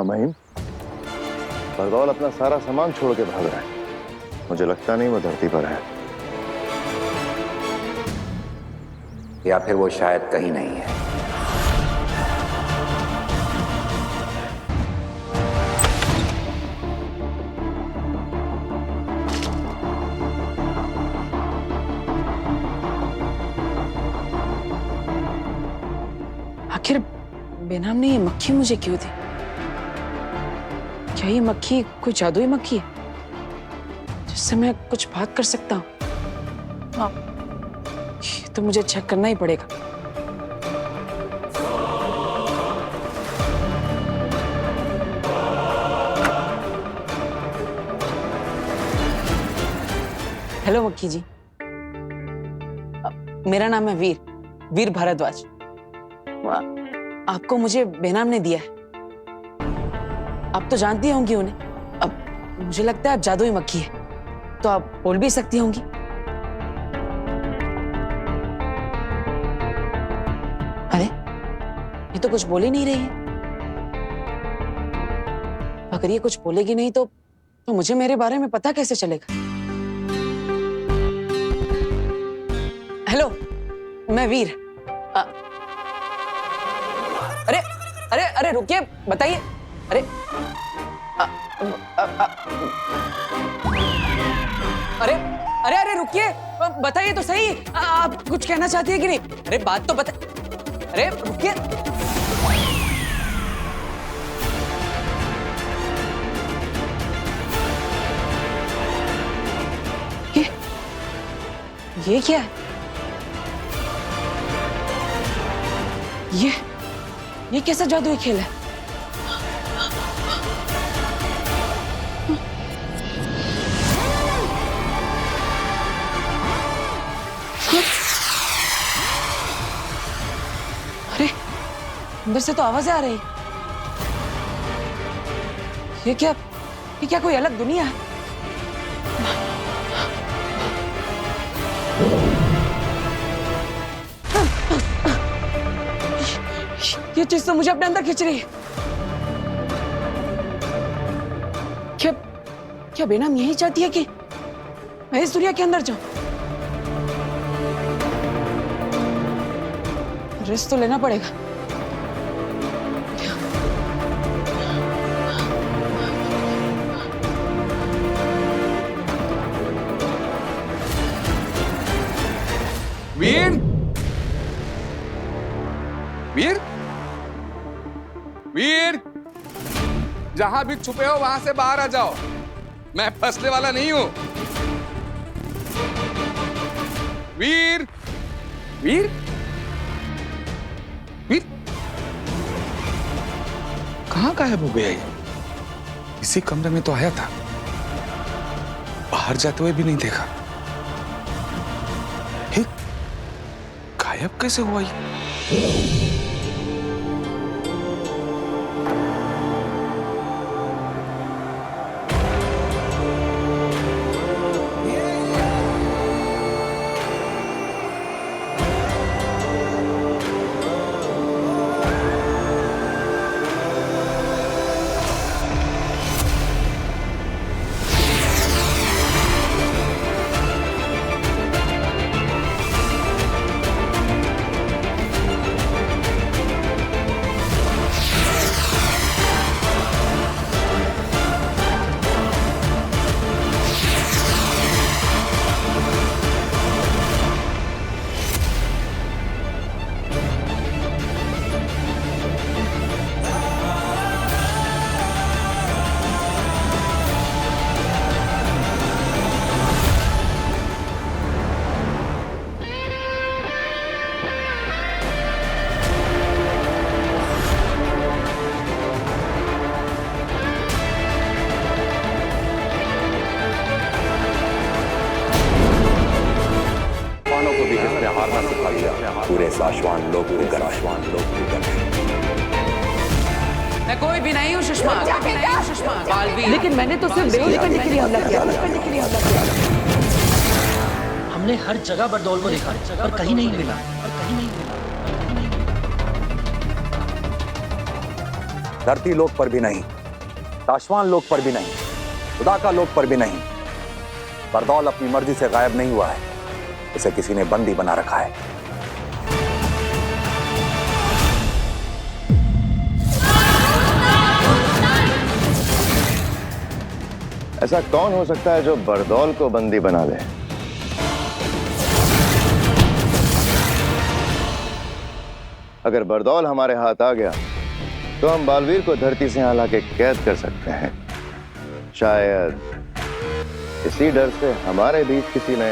हाँ महिम, बरदौल अपना सारा सामान छोड़ के भाग रहा है। मुझे लगता नहीं वो धरती पर है। या फिर वो शायद कहीं नहीं है। आखिर बेनाम ने ये मक्खी मुझे क्यों दी? क्या ये मक्खी कोई जादुई मक्खी है जिससे मैं कुछ बात कर सकता हूँ? ये तो मुझे चेक करना ही पड़ेगा। हेलो मक्खी जी, मेरा नाम है वीर भारद्वाज। आपको मुझे बेनाम ने दिया है। आप तो जानती होंगी उन्हें। अब मुझे लगता है आप जादुई मक्खी है, तो आप बोल भी सकती होंगी। अरे ये तो कुछ बोल ही नहीं रही है। अगर ये कुछ बोलेगी नहीं तो मुझे मेरे बारे में पता कैसे चलेगा? हेलो, मैं वीर। अरे अरे अरे रुकिए, बताइए। अरे अरे अरे अरे रुकिए, बताइए तो सही। आप कुछ कहना चाहती है कि नहीं? अरे बात तो बता। अरे रुकिए। ये क्या है? ये कैसा जादुई खेल है? अरे अंदर से तो आवाजें आ रही। ये क्या कोई अलग दुनिया है? ये चीज तो मुझे अपने अंदर खींच रही है। क्या बेनाम यही चाहती है कि मैं इस दुनिया के अंदर जाऊं? रिस्क तो लेना पड़ेगा। वीर, वीर, वीर, जहां भी छुपे हो वहां से बाहर आ जाओ। मैं फंसने वाला नहीं हूं। वीर, वीर, वीर, कहां गायब हो गया ये? इसी कमरे में तो आया था, बाहर जाते हुए भी नहीं देखा। हे, गायब कैसे हुआ ये? पूरे साशवान लोग मैं कोई भी नहीं हूँ सुषमा। लेकिन मैंने तो सिर्फ बेहोश करने के लिए हमला किया। हमने हर जगह बरदौल को देखा पर कहीं नहीं मिला। धरती लोक पर भी नहीं। शाश्वान लोक पर भी नहीं, खुदा का लोक पर भी नहीं। बरदौल अपनी मर्जी से गायब नहीं हुआ है, उसे किसी ने बंदी बना रखा है। ऐसा कौन हो सकता है जो बरदौल को बंदी बना ले? अगर बरदौल हमारे हाथ आ गया तो हम बालवीर को धरती से यहाँ लाके कैद कर सकते हैं। शायद इसी डर से हमारे बीच किसी ने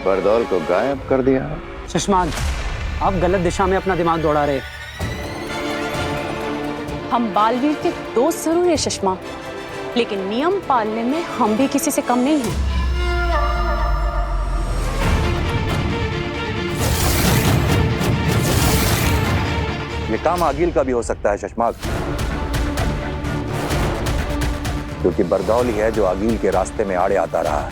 बरदौल को गायब कर दिया। शशमान, आप गलत दिशा में अपना दिमाग दौड़ा रहे। हम बालवीर के दोस्त जरूर है शशमा, लेकिन नियम पालने में हम भी किसी से कम नहीं हैं। ये काम आगिल का भी हो सकता है शशमाक, क्योंकि बरदौल ही है जो आगिल के रास्ते में आड़े आता रहा है।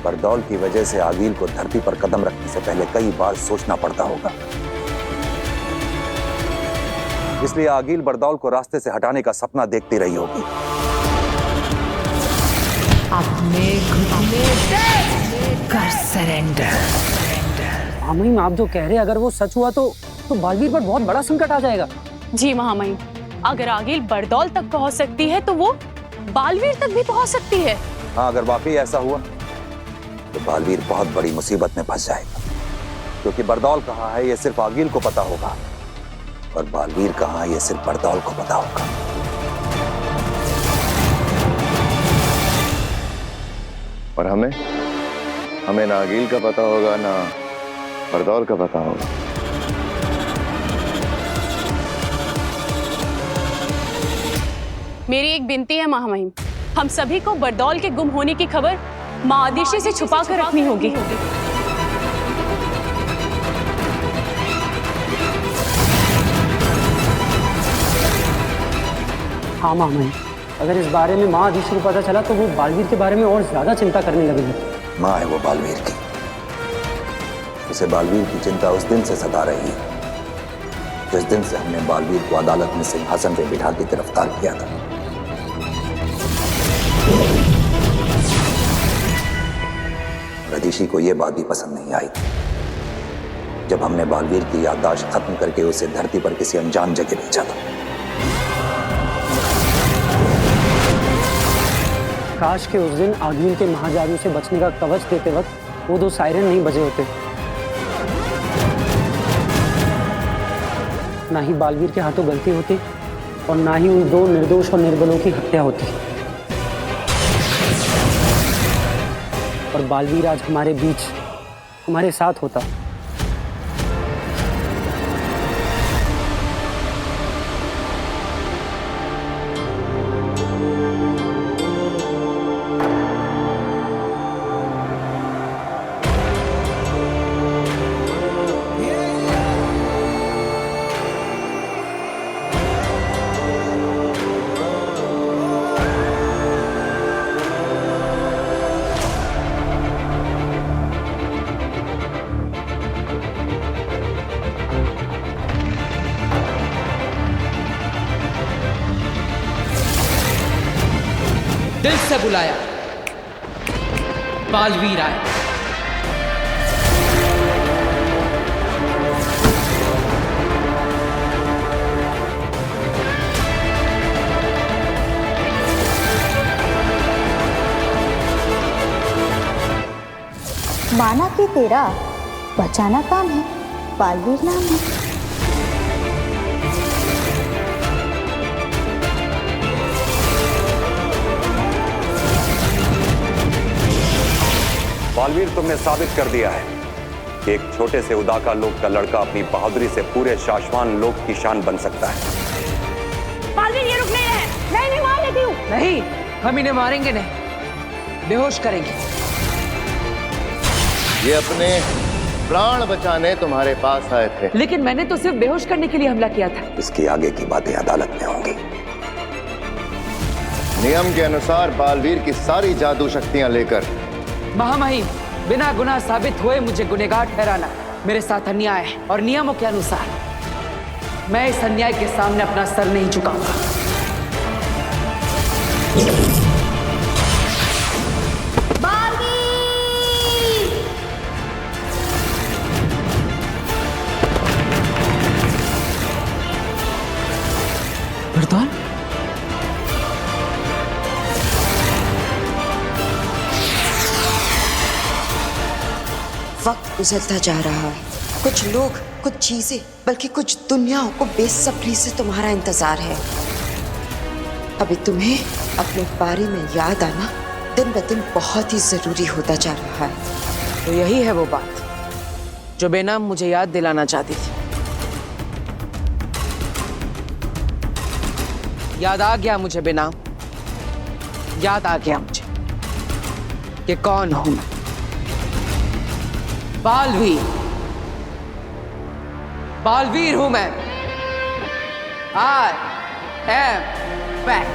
बरदौल की वजह से आगिल को धरती पर कदम रखने से पहले कई बार सोचना पड़ता होगा। इसलिए आगिल बरदौल को रास्ते से हटाने का सपना देखती रही होगी। अपने घुटने कर सरेंडर। महामहिम, आप जो कह रहे हैं अगर वो सच हुआ तो बालवीर पर बहुत बड़ा संकट आ जाएगा। जी महामहिम, अगर आगिल बरदौल तक पहुंच सकती है तो वो बालवीर तक भी पहुंच सकती है। हाँ, अगर वाकई ऐसा हुआ तो बालवीर बहुत बड़ी मुसीबत में फंस जाएगा, क्योंकि बरदौल कहाँ है ये सिर्फ आगिल को पता होगा और बालवीर कहाँ है ये सिर्फ बरदौल को पता होगा। और हमें ना आगिल का पता होगा ना बरदौल का पता होगा। मेरी एक विनती है महामहिम, हम सभी को बरदौल के गुम होने की खबर माँ आदिशि से छुपा कर रखनी होगी। हाँ महामहिम, अगर इस बारे में माँ आदिशि को पता चला तो वो बालवीर के बारे में और ज्यादा चिंता करने लगेगी। माँ है वो बालवीर की, उसे बालवीर की चिंता उस दिन से सता रही है जिस दिन से हमने बालवीर को अदालत में सिंहासन पे बिठा के गिरफ्तार किया था। आदिशि को यह बात भी पसंद नहीं आई जब हमने बालवीर की याददाश्त खत्म करके उसे धरती पर किसी अनजान जगह भेजा था। काश के उस दिन आगिल के महाजादू से बचने का कवच देते वक्त वो दो सायरन नहीं बजे होते, ना ही बालवीर के हाथों गलती होती और ना ही उन दो निर्दोष और निर्बलों की हत्या होती, और बालवीर आज हमारे बीच हमारे साथ होता। दिल से बुलाया, बालवीर आए। माना कि तेरा बचाना काम है, बालवीर नाम है। बालवीर, तुमने साबित कर दिया है कि एक छोटे से उदाका लोक का लड़का अपनी बहादुरी से पूरे शाश्वान लोक की शान बन सकता है। बालवीर ये रुक नहीं रहे। नहीं मार लेती हूँ। नहीं, हम इन्हें मारेंगे नहीं, बेहोश करेंगे। ये अपने प्राण बचाने तुम्हारे पास आए थे, लेकिन मैंने तो सिर्फ बेहोश करने के लिए हमला किया था। इसकी आगे की बातें अदालत में होंगी। नियम के अनुसार बालवीर की सारी जादू शक्तियां लेकर महामहिम, बिना गुनाह साबित हुए मुझे गुनहगार ठहराना मेरे साथ अन्याय है, और नियमों के अनुसार मैं इस अन्याय के सामने अपना सर नहीं झुकाऊंगा। बरदौल, वक्त गुजरता जा रहा है। कुछ लोग, कुछ चीजें, बल्कि कुछ दुनियाओं को बेसब्री से तुम्हारा इंतजार है। अभी तुम्हें अपने बारे में याद आना दिन ब दिन बहुत ही जरूरी होता जा रहा है। तो यही है वो बात जो बेनाम मुझे याद दिलाना चाहती थी। याद आ गया मुझे बेनाम, याद आ गया मुझे कि कौन हूं मैं। बालवीर, बालवीर हूं मैं। I am back.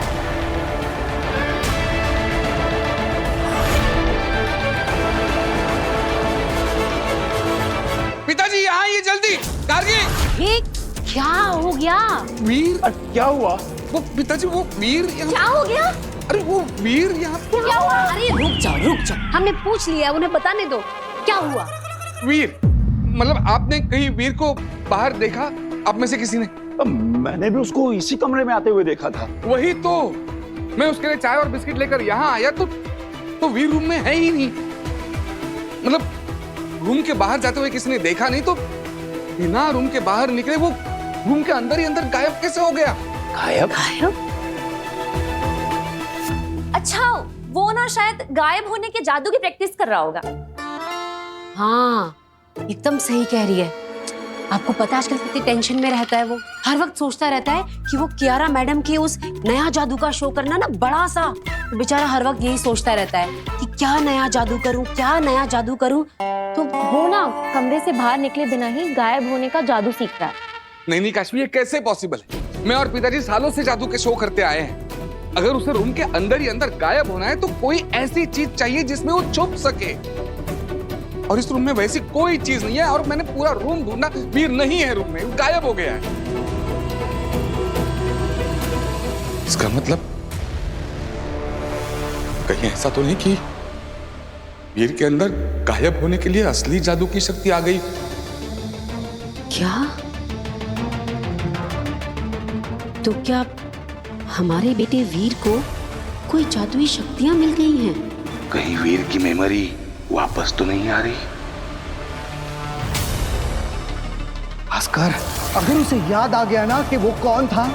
पिताजी यहाँ आइए जल्दी। गार्गी, ये क्या हो गया? वीर, क्या हुआ? वो पिताजी, वो वीर क्या हो गया? अरे वो वीर यहाँ। क्या हुआ? अरे रुक जाओ, हमने पूछ लिया, उन्हें बताने दो। क्या हुआ? वीर, मतलब आपने कहीं वीर को बाहर देखा? आप में से किसी ने? मैंने भी उसको इसी कमरे में आते हुए देखा था। वही तो, मैं उसके लिए चाय और बिस्किट लेकर यहाँ आया तो वीर रूम में है ही नहीं। मतलब रूम के बाहर जाते हुए किसी ने देखा नहीं, तो बिना रूम के बाहर निकले वो रूम के अंदर ही अंदर गायब कैसे हो गया? गायब? अच्छा, वो ना शायद गायब होने के जादू की प्रैक्टिस कर रहा होगा। हाँ, एकदम सही कह रही है। आपको पता है आजकल कितनी टेंशन में रहता है वो। हर वक्त सोचता रहता है कि वो कियारा मैडम के उस नया जादू का शो करना ना बड़ा सा। तो बेचारा हर वक्त यही सोचता रहता है कि क्या नया जादू करूं, क्या नया जादू करूं। तो वो ना कमरे से बाहर निकले बिना ही गायब होने का जादू सीख रहा है। नहीं काश्मी, ये कैसे पॉसिबल है? मैं और पिताजी सालों से जादू के शो करते आए हैं। अगर उसे रूम के अंदर ही अंदर गायब होना है तो कोई ऐसी चीज चाहिए जिसमें वो छुप सके, और इस रूम में वैसी कोई चीज नहीं है। और मैंने पूरा रूम ढूंढा, वीर नहीं है रूम में, गायब हो गया है। इसका मतलब कहीं ऐसा तो नहीं कि वीर के अंदर गायब होने के लिए असली जादू की शक्ति आ गई? क्या? तो क्या हमारे बेटे वीर को कोई जादुई शक्तियां मिल गई हैं? कहीं वीर की मेमोरी वापस तो नहीं आ रही? भास्कर, अगर उसे याद आ गया ना कि वो कौन था,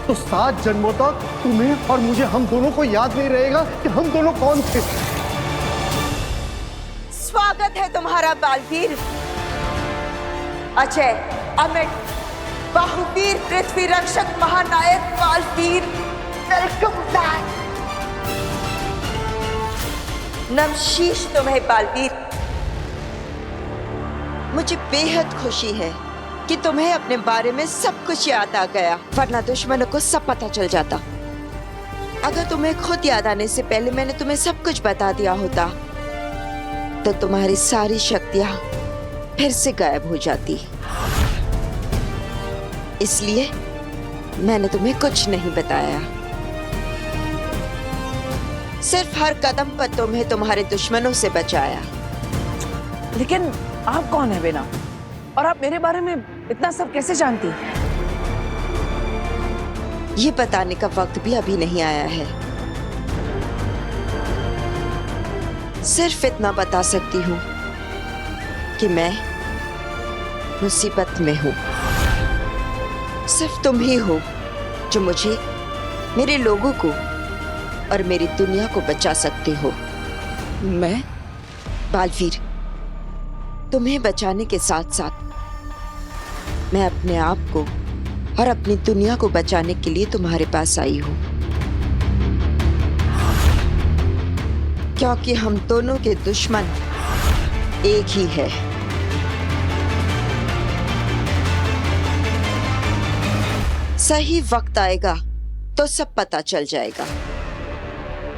तो 7 जन्मों तक तुम्हें और मुझे, हम दोनों को याद नहीं रहेगा कि हम दोनों कौन थे। स्वागत है तुम्हारा बालवीर। अजय, अमित, बाहुवीर, पृथ्वी रक्षक, महानायक बालवीर, वेलकम बैक। नमशीश तुम्हें बालवीर। मुझे बेहद खुशी है कि तुम्हें अपने बारे में सब कुछ याद आ गया, वरना दुश्मनों को सब पता चल जाता। अगर तुम्हें खुद याद आने से पहले मैंने तुम्हें सब कुछ बता दिया होता तो तुम्हारी सारी शक्तियां फिर से गायब हो जाती। इसलिए मैंने तुम्हें कुछ नहीं बताया। सिर्फ हर कदम पर तुम्हें तुम्हारे दुश्मनों से बचाया। लेकिन आप कौन है बेनाम? और आप मेरे बारे में इतना सब कैसे जानती हैं? ये बताने का वक्त भी अभी नहीं आया है। सिर्फ इतना बता सकती हूँ कि मैं मुसीबत में हूँ। सिर्फ तुम ही हो जो मुझे, मेरे लोगों को और मेरी दुनिया को बचा सकते हो। मैं? बालवीर, तुम्हें बचाने के साथ साथ मैं अपने आप को और अपनी दुनिया को बचाने के लिए तुम्हारे पास आई हूं, क्योंकि हम दोनों के दुश्मन एक ही है। सही वक्त आएगा तो सब पता चल जाएगा।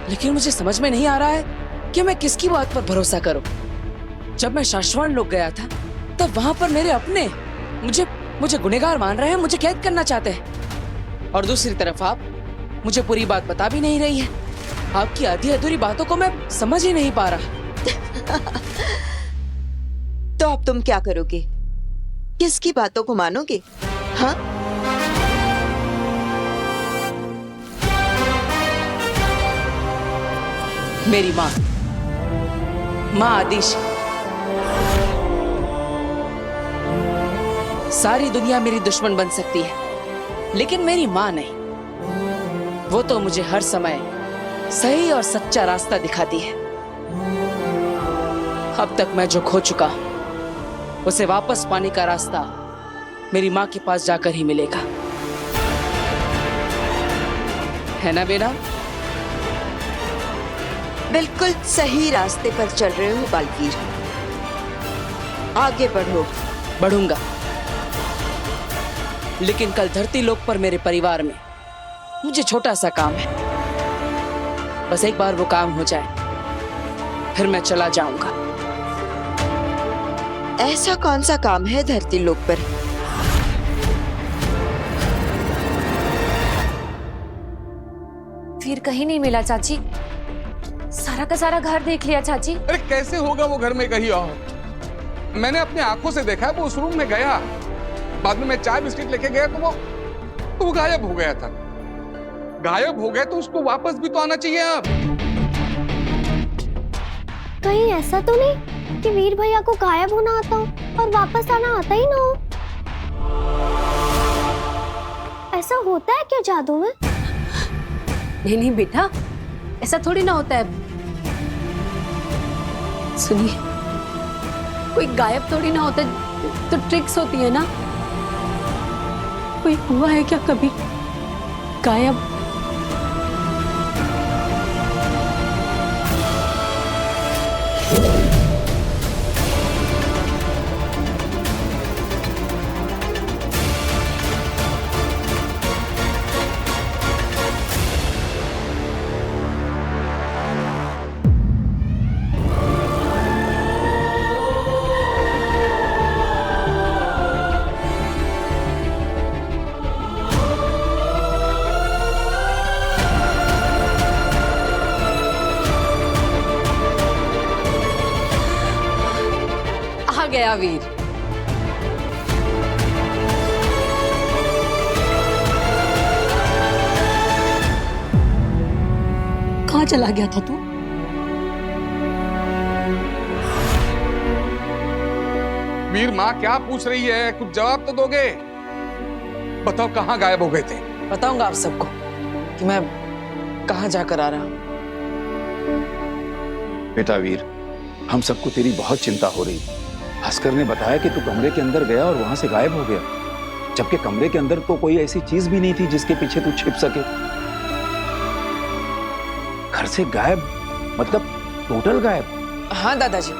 लेकिन मुझे समझ में नहीं आ रहा है कि मैं किसकी बात पर भरोसा करूं। जब मैं शाश्वत लोक गया था तब वहां पर मेरे अपने मुझे मुझे गुनहगार मान रहे हैं, मुझे कैद करना चाहते हैं। और दूसरी तरफ आप मुझे पूरी बात बता भी नहीं रही है। आपकी आधी अधूरी बातों को मैं समझ ही नहीं पा रहा। तो अब तुम क्या करोगे? किसकी बातों को मानोगे? हाँ, मेरी माँ आदिश। सारी दुनिया मेरी दुश्मन बन सकती है, लेकिन मेरी माँ नहीं। वो तो मुझे हर समय सही और सच्चा रास्ता दिखाती है। अब तक मैं जो खो चुका उसे वापस पाने का रास्ता मेरी माँ के पास जाकर ही मिलेगा, है ना बेटा? बिल्कुल सही रास्ते पर चल रहे हो बालवीर। आगे बढ़ो। बढ़ूंगा, लेकिन कल धरती लोक पर मेरे परिवार में मुझे छोटा सा काम है। बस एक बार वो काम हो जाए, फिर मैं चला जाऊंगा। ऐसा कौन सा काम है धरती लोक पर? वीर कहीं नहीं मिला चाची। सारा का सारा घर देख लिया चाची। अरे कैसे होगा वो घर में कहीं और? मैंने अपने आंखों से देखा है, वो उस रूम में गया। बाद में मैं चाय बिस्किट लेके गया तो वो गायब हो गया था। गायब हो गया तो उसको वापस भी तो आना चाहिए। अब कहीं ऐसा तो नहीं कि वीर भैया को गायब होना आता हो और वापस आना आता ही ना हो? ऐसा होता है क्या जादू में? नहीं नहीं बेटा, ऐसा थोड़ी ना होता है। सुनिए, कोई गायब थोड़ी ना होता, तो ट्रिक्स होती है ना। कोई हुआ है क्या कभी गायब? आ गया वीर। कहाँ चला गया था तू? वीर, माँ क्या पूछ रही है? कुछ जवाब तो दोगे। बताओ कहाँ गायब हो गए थे? बताऊंगा आप सबको कि मैं कहाँ जाकर आ रहा हूँ। बेटा वीर, हम सबको तेरी बहुत चिंता हो रही। भास्कर ने बताया कि तू कमरे के अंदर गया और वहां से गायब हो गया, जबकि कमरे के अंदर तो कोई ऐसी चीज भी नहीं थी जिसके पीछे तू छिप सके। घर से गायब मतलब टोटल गायब? हाँ दादाजी,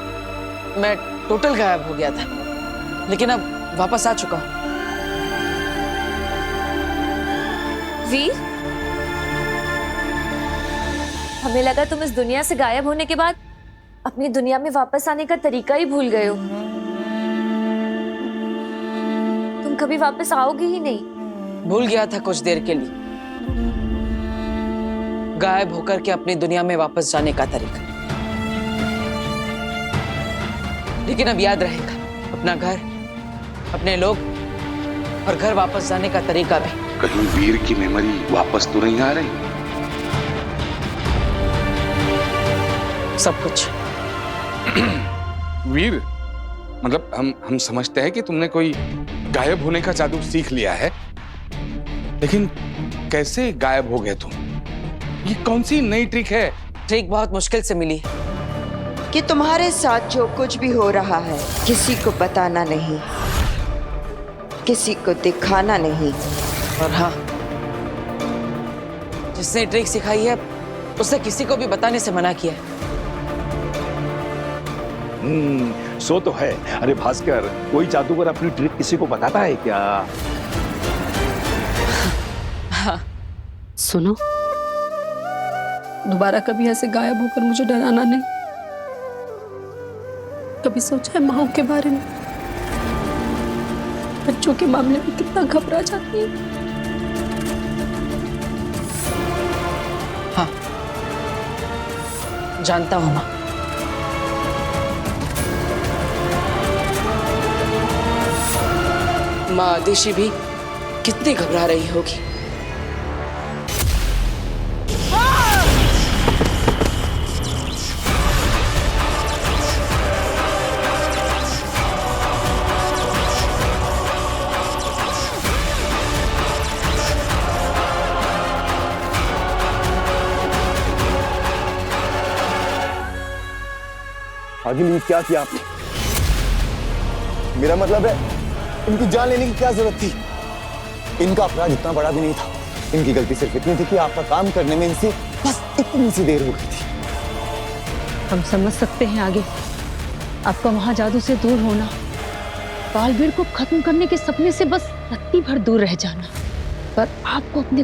मैं टोटल गायब हो गया था, लेकिन अब वापस आ चुका हूँ। वीर, हमें लगा तुम इस दुनिया से गायब होने के बाद अपनी दुनिया में वापस आने का तरीका ही भूल गए हो। तुम कभी वापस आओगे ही नहीं। भूल गया था कुछ देर के लिए, गायब होकर के अपनी दुनिया में वापस जाने का तरीका। लेकिन अब याद रहेगा अपना घर, अपने लोग और घर वापस जाने का तरीका भी। कहीं वीर की मेमोरी वापस तो नहीं आ रही? सब कुछ। वीर, मतलब हम समझते हैं कि तुमने कोई गायब होने का जादू सीख लिया है, लेकिन कैसे गायब हो गए तुम? ये कौन सी नई ट्रिक है? ट्रिक बहुत मुश्किल से मिली कि तुम्हारे साथ जो कुछ भी हो रहा है किसी को बताना नहीं, किसी को दिखाना नहीं। और हाँ, जिसने ट्रिक सिखाई है उसे किसी को भी बताने से मना किया है। सो तो है। अरे भास्कर, कोई जादूगर अपनी ट्रिक किसी को बताता है क्या? हाँ। सुनो, दोबारा कभी ऐसे गायब होकर मुझे डराना नहीं। कभी सोचा है माँ के बारे में? बच्चों के मामले में कितना घबरा जाती है। हाँ, जानता हूं माँ। माँ आदिशि भी कितनी घबरा रही होगी। आगे ये क्या किया आपने? मेरा मतलब है, इनकी जान लेने की क्या जरूरत थी? इनका अपराध इतना बड़ा भी नहीं था। इनकी गलती सिर्फ इतनी थी कि आपका काम करने में इनसे बस इतनी सी देर हो गई थी। हम समझ सकते हैं आगे आपका वहां जादू से दूर होना, बालवीर को खत्म करने के सपने से बस रत्ती भर दूर रह जाना, पर आपको अपने